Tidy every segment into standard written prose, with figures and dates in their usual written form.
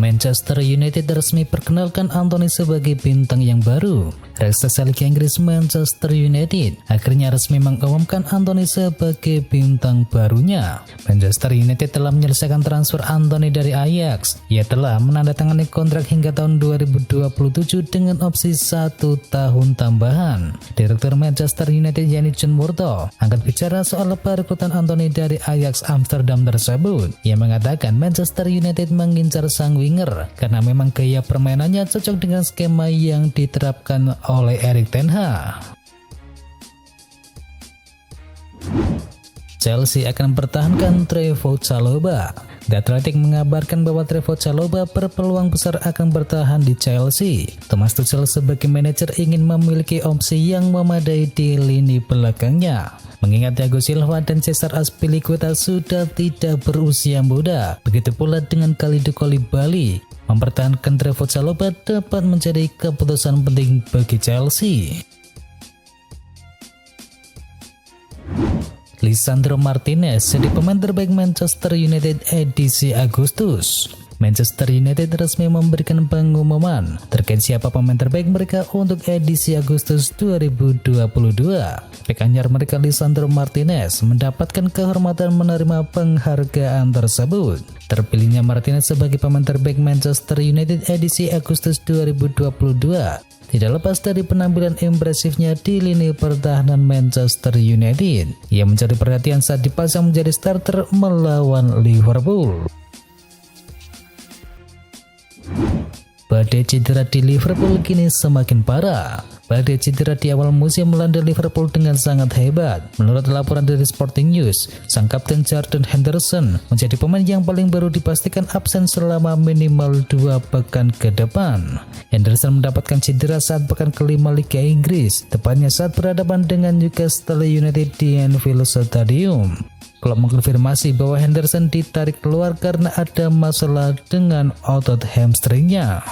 Manchester United resmi perkenalkan Antony sebagai bintang yang baru. Raksasa Liga Inggris Manchester United akhirnya resmi mengumumkan Antony sebagai bintang barunya. Manchester United telah menyelesaikan transfer Antony dari Ajax. Ia telah menandatangani kontrak hingga tahun 2027 dengan opsi 1 tahun tambahan. Direktur Manchester United yakni John Murtough angkat bicara soal perekrutan Antony dari Ajax Amsterdam tersebut. Ia mengatakan Manchester United mengincar sang winger karena memang gaya permainannya cocok dengan skema yang diterapkan oleh Erik ten Hag. Chelsea akan mempertahankan Trevoh Chalobah. The Athletic mengabarkan bahwa Trevoh Chalobah berpeluang besar akan bertahan di Chelsea. Thomas Tuchel sebagai manajer ingin memiliki opsi yang memadai di lini belakangnya. Mengingat Thiago Silva dan Cesar Azpilicueta sudah tidak berusia muda, begitu pula dengan Kalidou Koulibaly. Mempertahankan Trevoh Chalobah dapat menjadi keputusan penting bagi Chelsea. Lisandro Martinez jadi pemain terbaik Manchester United edisi Agustus. Manchester United resmi memberikan pengumuman terkait siapa pemain terbaik mereka untuk edisi Agustus 2022. Bek anyar mereka Lisandro Martinez mendapatkan kehormatan menerima penghargaan tersebut. Terpilihnya Martinez sebagai pemain terbaik Manchester United edisi Agustus 2022 tidak lepas dari penampilan impresifnya di lini pertahanan Manchester United. Ia mencari perhatian saat dipasang menjadi starter melawan Liverpool. Badai cedera di Liverpool kini semakin parah. Badai cedera di awal musim melanda Liverpool dengan sangat hebat. Menurut laporan dari Sporting News, sang kapten Jordan Henderson menjadi pemain yang paling baru dipastikan absen selama minimal 2 pekan ke depan. Henderson mendapatkan cedera saat pekan kelima Liga Inggris, tepatnya saat berhadapan dengan Newcastle United di Anfield Stadium. Klub mengkonfirmasi bahwa Henderson ditarik keluar karena ada masalah dengan otot hamstringnya.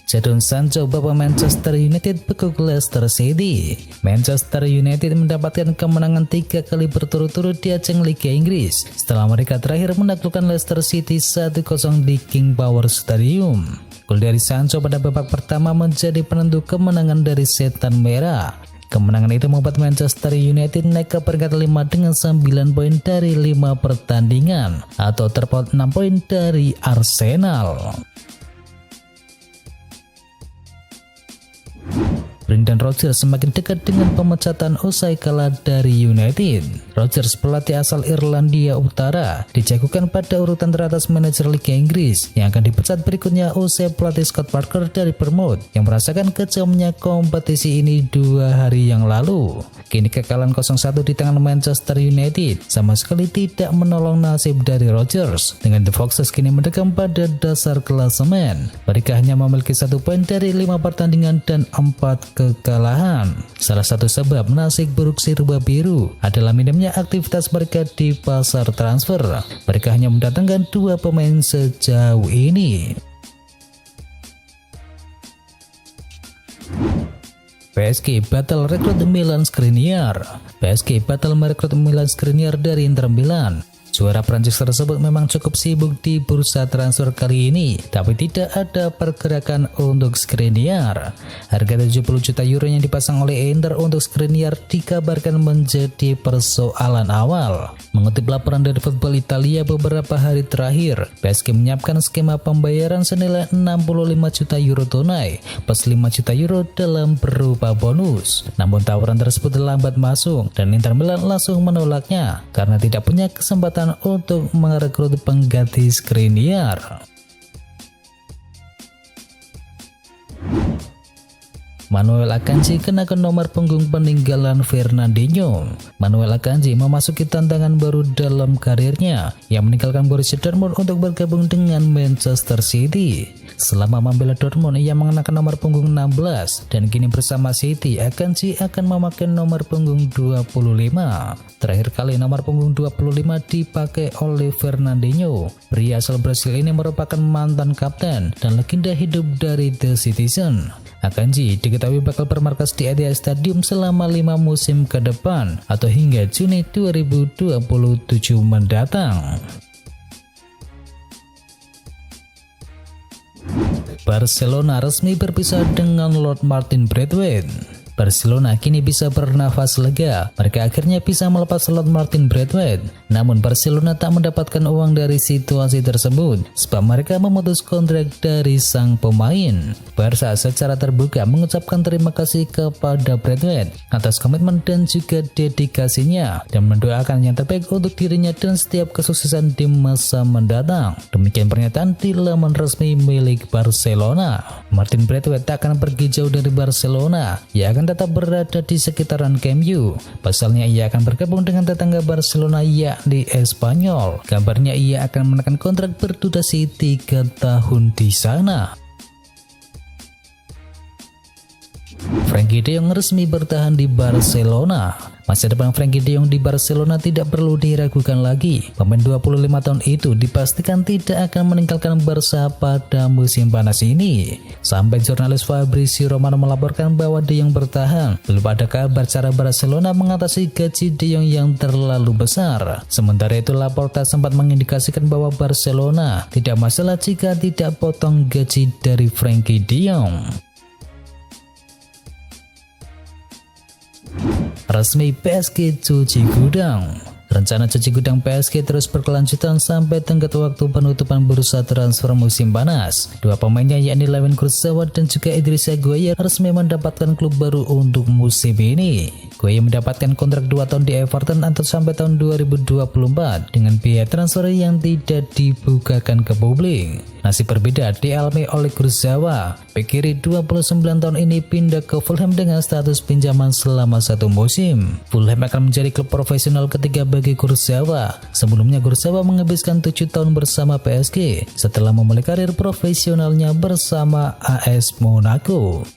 Jadon Sancho bawa Manchester United bekuk Leicester City. Manchester United mendapatkan kemenangan 3 kali berturut-turut di ajang Liga Inggris setelah mereka terakhir menaklukkan Leicester City 1-0 di King Power Stadium. Gol dari Sancho pada babak pertama menjadi penentu kemenangan dari Setan Merah. Kemenangan itu membuat Manchester United naik ke peringkat 5 dengan 9 poin dari 5 pertandingan atau terpaut 6 poin dari Arsenal. Brendan Rodgers semakin dekat dengan pemecatan usai kalah dari United. Rodgers, pelatih asal Irlandia Utara, dijagokan pada urutan teratas manajer Liga Inggris yang akan dipecat berikutnya usai pelatih Scott Parker dari Bournemouth yang merasakan kejamnya kompetisi ini 2 hari yang lalu. Kini kekalahan 0-1 di tangan Manchester United sama sekali tidak menolong nasib dari Rodgers. Dengan The Foxes kini mendekam pada dasar klasemen. Mereka hanya memiliki 1 poin dari 5 pertandingan dan 4 kekalahan. Salah satu sebab nasib buruk Sirba Biru adalah minimnya aktivitas mereka di pasar transfer. Mereka hanya mendatangkan 2 pemain sejauh ini. PSG batal rekrut Milan Skriniar. PSG batal merekrut Milan Skriniar dari Inter Milan. Juara Prancis tersebut memang cukup sibuk di bursa transfer kali ini, tapi tidak ada pergerakan untuk Skriniar. Harga 70 juta euro yang dipasang oleh Inter untuk Skriniar dikabarkan menjadi persoalan awal. Mengutip laporan dari Football Italia beberapa hari terakhir, PSG menyiapkan skema pembayaran senilai 65 juta euro tunai plus 5 juta euro dalam berupa bonus. Namun tawaran tersebut lambat masuk dan Inter Milan langsung menolaknya karena tidak punya kesempatan untuk merekrut pengganti Skriniar. Manuel Akanji kenakan nomor punggung peninggalan Fernandinho. Manuel Akanji memasuki tantangan baru dalam karirnya yang meninggalkan Borussia Dortmund untuk bergabung dengan Manchester City. Selama membela Dortmund, ia mengenakan nomor punggung 16 dan kini bersama City, Akanji akan memakai nomor punggung 25. Terakhir kali nomor punggung 25 dipakai oleh Fernandinho. Pria asal Brasil ini merupakan mantan kapten dan legenda hidup dari The Citizen. Akanji diketahui bakal bermarkas di Etihad Stadium selama 5 musim ke depan atau hingga Juni 2027 mendatang. Barcelona resmi berpisah dengan Lord Martin Braithwaite. Barcelona kini bisa bernafas lega. Mereka akhirnya bisa melepas Lord Martin Braithwaite. Namun Barcelona tak mendapatkan uang dari situasi tersebut sebab mereka memutus kontrak dari sang pemain. Barca secara terbuka mengucapkan terima kasih kepada Braithwaite atas komitmen dan juga dedikasinya dan mendoakan yang terbaik untuk dirinya dan setiap kesuksesan di masa mendatang. Demikian pernyataan di laman resmi milik Barcelona. Martin Braithwaite tak akan pergi jauh dari Barcelona. Ia akan tetap berada di sekitaran Camp Nou. Pasalnya ia akan bergabung dengan tetangga Barcelona yakni Espanyol. Kabarnya ia akan menekan kontrak berdurasi 3 tahun di sana. Frenkie de Jong resmi bertahan di Barcelona. Masa depan Frenkie de Jong di Barcelona tidak perlu diragukan lagi. Pemain 25 tahun itu dipastikan tidak akan meninggalkan Barca pada musim panas ini. Sampai jurnalis Fabrizio Romano melaporkan bahwa de Jong bertahan, belum ada kabar cara Barcelona mengatasi gaji de Jong yang terlalu besar. Sementara itu Laporta sempat mengindikasikan bahwa Barcelona tidak masalah jika tidak potong gaji dari Frenkie de Jong. Resmi PSG cuci gudang. Rencana cuci gudang PSG terus berkelanjutan sampai tenggat waktu penutupan bursa transfer musim panas. Dua pemainnya yakni Layun Kurzawa dan juga Idrissa Gueye resmi mendapatkan klub baru untuk musim ini. Gueye mendapatkan kontrak 2 tahun di Everton atau sampai tahun 2024 dengan biaya transfer yang tidak dibukakan ke publik. Nasib berbeda dialami oleh Kurzawa. Bek kiri 29 tahun ini pindah ke Fulham dengan status pinjaman selama 1 musim. Fulham akan menjadi klub profesional ketiga bagi Kurzawa. Sebelumnya Kurzawa menghabiskan 7 tahun bersama PSG setelah memulai karir profesionalnya bersama AS Monaco.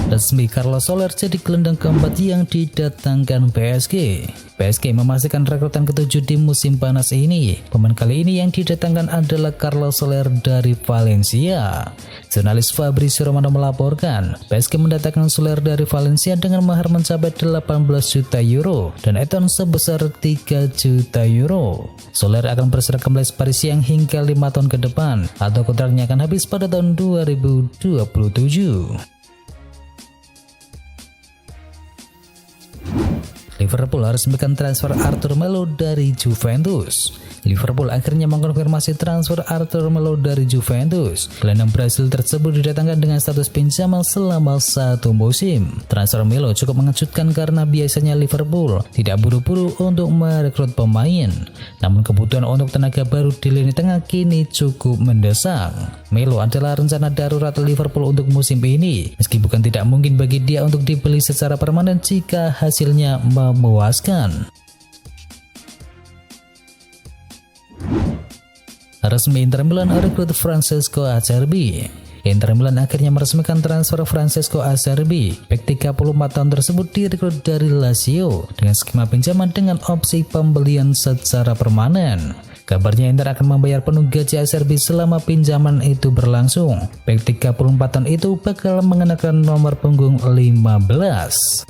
Resmi Carlos Soler jadi gelandang keempat yang didatangkan PSG. PSG memastikan rekrutan ke-7 di musim panas ini. Pemain kali ini yang didatangkan adalah Carlos Soler dari Valencia. Jurnalis Fabrizio Romano melaporkan, PSG mendatangkan Soler dari Valencia dengan mahar mencapai 18 juta euro dan eton sebesar 3 juta euro. Soler akan berseragam Les Parisiens hingga 5 tahun ke depan atau kontraknya akan habis pada tahun 2027. Liverpool resmikan transfer Arthur Melo dari Juventus. Liverpool akhirnya mengkonfirmasi transfer Arthur Melo dari Juventus. Gelandang Brasil tersebut didatangkan dengan status pinjaman selama 1 musim. Transfer Melo cukup mengejutkan karena biasanya Liverpool tidak buru-buru untuk merekrut pemain. Namun kebutuhan untuk tenaga baru di lini tengah kini cukup mendesak. Melo adalah rencana darurat Liverpool untuk musim ini, meski bukan tidak mungkin bagi dia untuk dibeli secara permanen jika hasilnya memuaskan. Resmi Inter Milan rekrut Francesco Acerbi. Inter Milan akhirnya meresmikan transfer Francesco Acerbi. Bek 34 tahun tersebut direkrut dari Lazio dengan skema pinjaman dengan opsi pembelian secara permanen. Kabarnya Inter akan membayar penuh gaji Acerbi selama pinjaman itu berlangsung. Bek 34 tahun itu bakal mengenakan nomor punggung 15.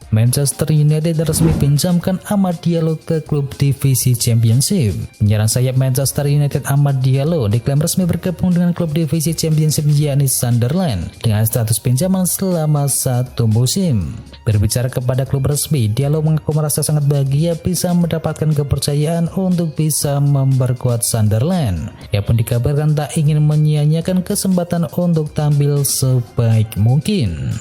Manchester United resmi pinjamkan Amad Diallo ke klub divisi Championship. Penyerang sayap Manchester United Amad Diallo diklaim resmi bergabung dengan klub divisi Championship yakni Sunderland dengan status pinjaman selama 1 musim. Berbicara kepada klub resmi, Diallo mengaku merasa sangat bahagia bisa mendapatkan kepercayaan untuk bisa memperkuat Sunderland. Ia pun dikabarkan tak ingin menyia-nyiakan kesempatan untuk tampil sebaik mungkin.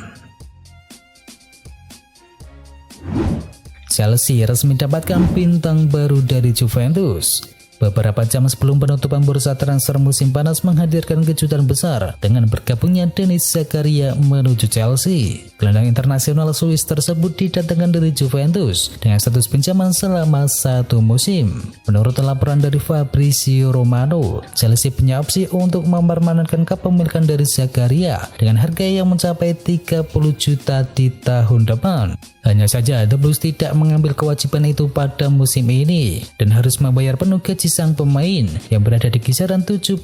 Chelsea resmi dapatkan bintang baru dari Juventus. Beberapa jam sebelum penutupan bursa transfer musim panas menghadirkan kejutan besar dengan bergabungnya Denis Zakaria menuju Chelsea. Gelandang internasional Swiss tersebut didatangkan dari Juventus dengan status pinjaman selama 1 musim. Menurut laporan dari Fabrizio Romano, Chelsea punya opsi untuk mempermanenkan kepemilikan dari Zakaria dengan harga yang mencapai 30 juta di tahun depan. Hanya saja The Blues tidak mengambil kewajiban itu pada musim ini dan harus membayar penuh gaji sang pemain yang berada di kisaran 74.000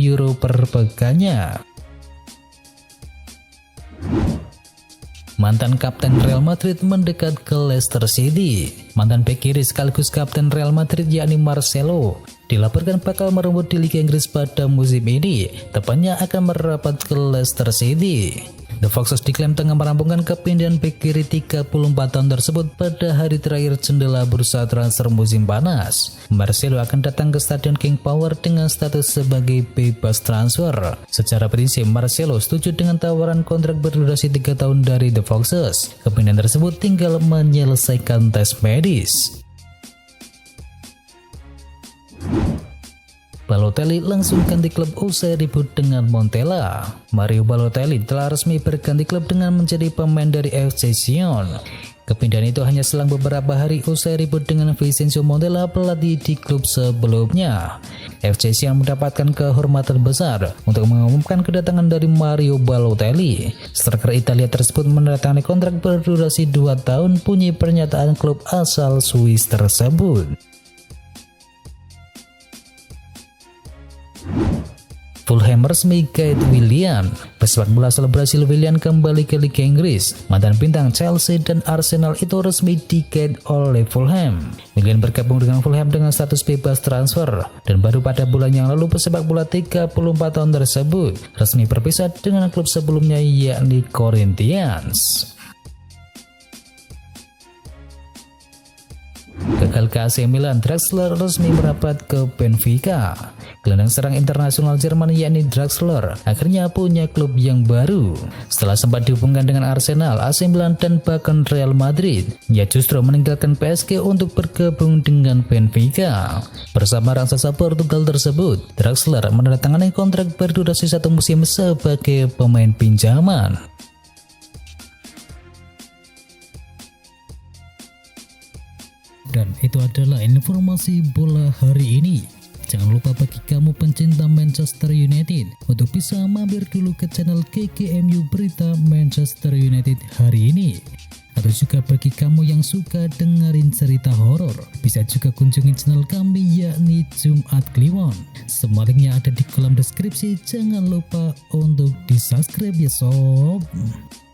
euro per pekannya. Mantan kapten Real Madrid mendekat ke Leicester City. Mantan bek kiri sekaligus kapten Real Madrid yakni Marcelo dilaporkan bakal merebut di Liga Inggris pada musim ini, tepatnya akan merapat ke Leicester City. The Foxes diklaim tengah merampungkan kepindahan bek kiri 34 tahun tersebut pada hari terakhir jendela bursa transfer musim panas. Marcelo akan datang ke Stadion King Power dengan status sebagai bebas transfer. Secara prinsip, Marcelo setuju dengan tawaran kontrak berdurasi 3 tahun dari The Foxes. Kepindahan tersebut tinggal menyelesaikan tes medis. Balotelli langsung ganti klub usai ribut dengan Montella. Mario Balotelli telah resmi berganti klub dengan menjadi pemain dari FC Sion. Kepindahan itu hanya selang beberapa hari usai ribut dengan Vincenzo Montella, pelatih di klub sebelumnya. FC Sion mendapatkan kehormatan besar untuk mengumumkan kedatangan dari Mario Balotelli. Striker Italia tersebut menandatangani kontrak berdurasi 2 tahun, bunyi pernyataan klub asal Swiss tersebut. Fulham resmi gaet Willian. Pesepak bola asal Brasil Willian kembali ke Liga Inggris. Mantan bintang Chelsea dan Arsenal itu resmi digaet oleh Fulham. Willian bergabung dengan Fulham dengan status bebas transfer, dan baru pada bulan yang lalu pesepak bola 34 tahun tersebut resmi berpisah dengan klub sebelumnya yakni Corinthians. Gagal ke AC Milan, Draxler resmi merapat ke Benfica. Gelandang serang internasional Jerman yakni Draxler akhirnya punya klub yang baru. Setelah sempat dihubungkan dengan Arsenal, AC Milan dan bahkan Real Madrid, ia justru meninggalkan PSG untuk bergabung dengan Benfica. Bersama raksasa Portugal tersebut, Draxler menandatangani kontrak berdurasi 1 musim sebagai pemain pinjaman. Dan itu adalah informasi bola hari ini. Jangan lupa bagi kamu pencinta Manchester United untuk bisa mampir dulu ke channel KKMU Berita Manchester United hari ini. Atau juga bagi kamu yang suka dengerin cerita horor, bisa juga kunjungi channel kami yakni Jumat Kliwon. Semua linknya ada di kolom deskripsi. Jangan lupa untuk di subscribe ya sob.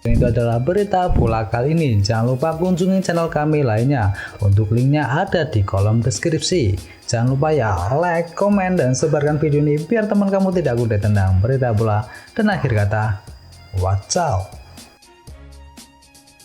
Itu adalah berita bola kali ini. Jangan lupa kunjungi channel kami lainnya. Untuk linknya ada di kolom deskripsi. Jangan lupa ya like, komen, dan sebarkan video ini biar teman kamu tidak kudet tentang berita bola. Dan akhir kata, wacau.